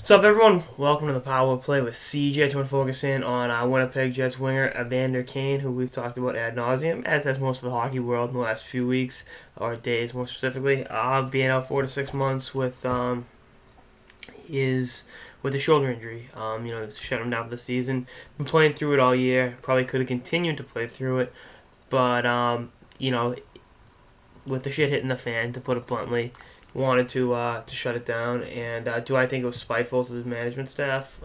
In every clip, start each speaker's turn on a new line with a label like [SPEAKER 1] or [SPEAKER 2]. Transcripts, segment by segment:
[SPEAKER 1] What's up, everyone? Welcome to the Power Play with CJ. Today we're focusing on Winnipeg Jets winger Evander Kane, who we've talked about ad nauseum, as has most of the hockey world in the last few weeks, or days more specifically. Being out 4 to 6 months is with a shoulder injury. Shut him down for the season. Been playing through it all year. Probably could have continued to play through it, but with the shit hitting the fan, to put it bluntly, wanted to shut it down. And do I think it was spiteful to the management staff?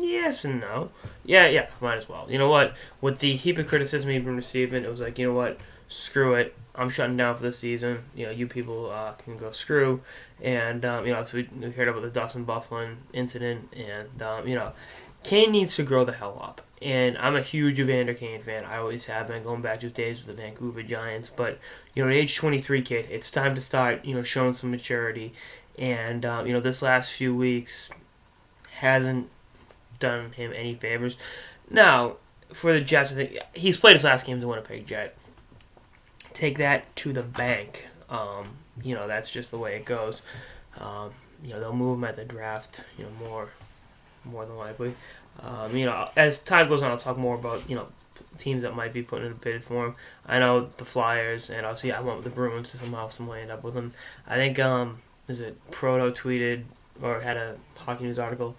[SPEAKER 1] Yes and no. Yeah, might as well. You know what? With the heap of criticism he'd been receiving, it was like, you know what? Screw it. I'm shutting down for the season. You people can go screw. And so we heard about the Dustin Bufflin incident, and Kane needs to grow the hell up. And I'm a huge Evander Kane fan. I always have been, going back to his days with the Vancouver Giants. But at age 23, kid, it's time to start showing some maturity. And this last few weeks hasn't done him any favors. Now, for the Jets, I think he's played his last game as a Winnipeg Jet. Take that to the bank. That's just the way it goes. They'll move him at the draft. More than likely. As time goes on, I'll talk more about teams that might be putting in a bid for him. I know the Flyers, and obviously I went with the Bruins to somehow some way end up with him. I think is it Proto tweeted or had a hockey news article.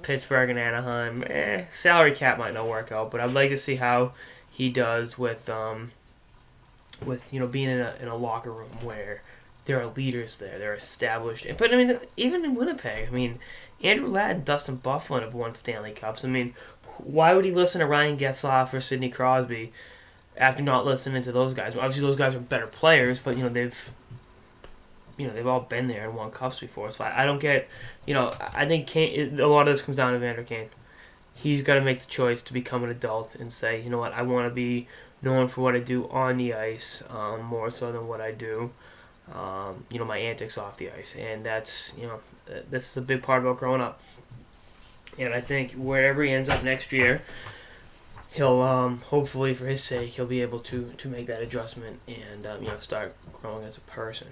[SPEAKER 1] Pittsburgh and Anaheim, salary cap might not work out, but I'd like to see how he does with being in a locker room where there are leaders there, they're established. But I mean, even in Winnipeg, Andrew Ladd and Dustin Bufflin have won Stanley Cups. Why would he listen to Ryan Getzlaf or Sidney Crosby after not listening to those guys? Obviously, those guys are better players, but they've all been there and won cups before. So I don't get. I think Kane, a lot of this comes down to Evander Kane. He's got to make the choice to become an adult and say, you know what, I want to be known for what I do on the ice, more so than what I do. My antics off the ice, and that's a big part about growing up. And I think wherever he ends up next year, he'll hopefully, for his sake, he'll be able to make that adjustment and start growing as a person.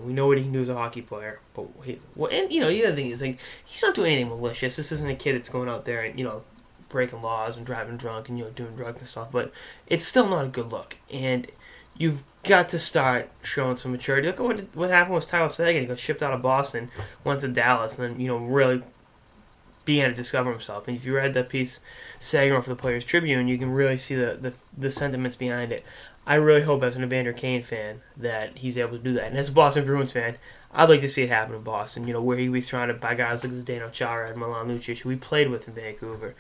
[SPEAKER 1] We know what he can do as a hockey player, but the other thing is, like, he's not doing anything malicious. This isn't a kid that's going out there and breaking laws and driving drunk and doing drugs and stuff. But it's still not a good look, and you've got to start showing some maturity. Look at what happened with Tyler Seguin. He got shipped out of Boston, went to Dallas, and then really began to discover himself. And if you read that piece Seguin wrote for the Players Tribune, you can really see the sentiments behind it. I really hope, as an Evander Kane fan, that he's able to do that. And as a Boston Bruins fan, I'd like to see it happen in Boston. Where he was surrounded by guys like Zdeno Chara and Milan Lucic, who he played with in Vancouver.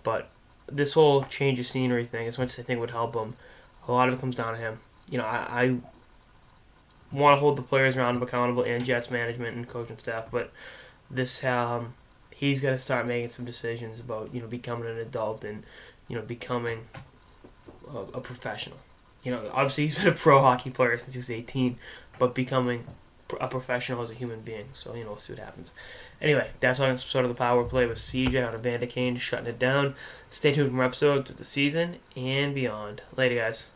[SPEAKER 1] But this whole change of scenery thing, as much as I think would help him, a lot of it comes down to him. I want to hold the players around him accountable, and Jets management and coaching staff, but this he's got to start making some decisions about becoming an adult and becoming a professional. Obviously he's been a pro hockey player since he was 18, but becoming a professional as a human being. So we'll see what happens. Anyway, that's on this episode of the Power Play with CJ on Evander Kane shutting it down. Stay tuned for more episodes of the season and beyond. Later, guys.